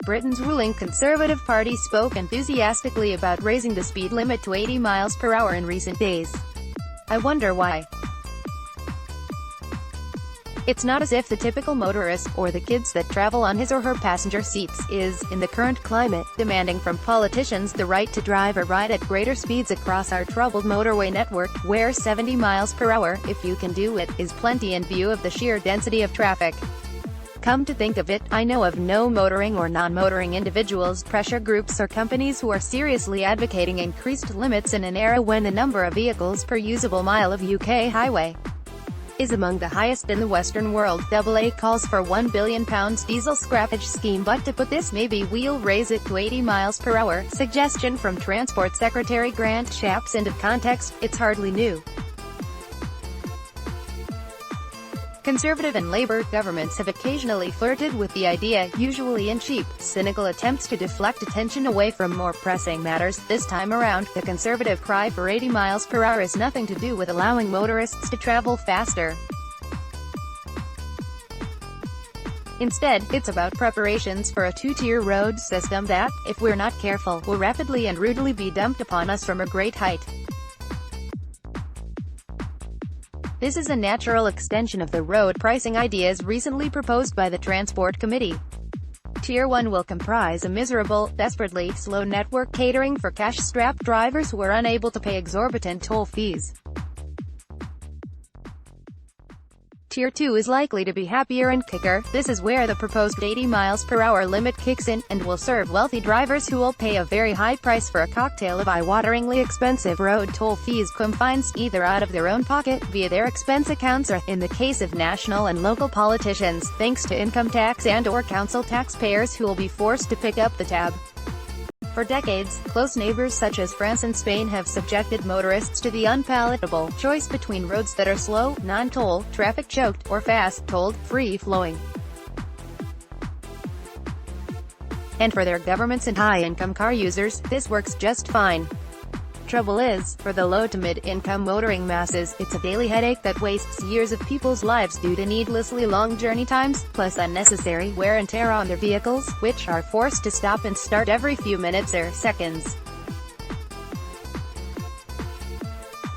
Britain's ruling Conservative Party spoke enthusiastically about raising the speed limit to 80 miles per hour in recent days. I wonder why. It's not as if the typical motorist, or the kids that travel on his or her passenger seats, is, in the current climate, demanding from politicians the right to drive or ride at greater speeds across our troubled motorway network, where 70 miles per hour, if you can do it, is plenty in view of the sheer density of traffic. Come to think of it, I know of no motoring or non-motoring individuals, pressure groups or companies who are seriously advocating increased limits in an era when the number of vehicles per usable mile of UK highway is among the highest in the Western world. AA calls for £1 billion diesel scrappage scheme, but to put this maybe we'll raise it to 80 miles per hour suggestion from Transport Secretary Grant Shapps into context, it's hardly new. Conservative and Labour governments have occasionally flirted with the idea, usually in cheap, cynical attempts to deflect attention away from more pressing matters. This time around, the Conservative cry for 80 miles per hour is nothing to do with allowing motorists to travel faster. Instead, it's about preparations for a two-tier road system that, if we're not careful, will rapidly and rudely be dumped upon us from a great height. This is a natural extension of the road pricing ideas recently proposed by the Transport Committee. Tier 1 will comprise a miserable, desperately slow network catering for cash-strapped drivers who are unable to pay exorbitant toll fees. Tier 2 is likely to be happier and quicker. This is where the proposed 80 miles per hour limit kicks in, and will serve wealthy drivers who will pay a very high price for a cocktail of eye-wateringly expensive road toll fees, fines, either out of their own pocket, via their expense accounts, or, in the case of national and local politicians, thanks to income tax and/or council taxpayers who will be forced to pick up the tab. For decades, close neighbors such as France and Spain have subjected motorists to the unpalatable choice between roads that are slow, non-toll, traffic-choked, or fast-tolled, free-flowing. And for their governments and high-income car users, this works just fine. Trouble is, for the low to mid-income motoring masses, it's a daily headache that wastes years of people's lives due to needlessly long journey times, plus unnecessary wear and tear on their vehicles, which are forced to stop and start every few minutes or seconds.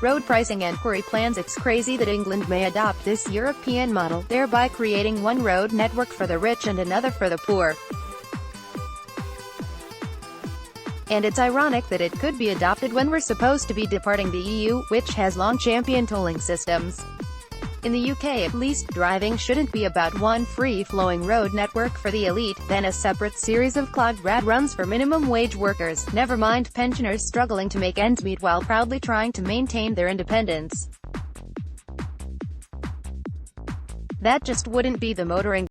Road pricing enquiry plans. It's crazy that England may adopt this European model, thereby creating one road network for the rich and another for the poor. And it's ironic that it could be adopted when we're supposed to be departing the EU, which has long championed tolling systems. In the UK at least, driving shouldn't be about one free-flowing road network for the elite, then a separate series of clogged rat runs for minimum-wage workers, never mind pensioners struggling to make ends meet while proudly trying to maintain their independence. That just wouldn't be the motoring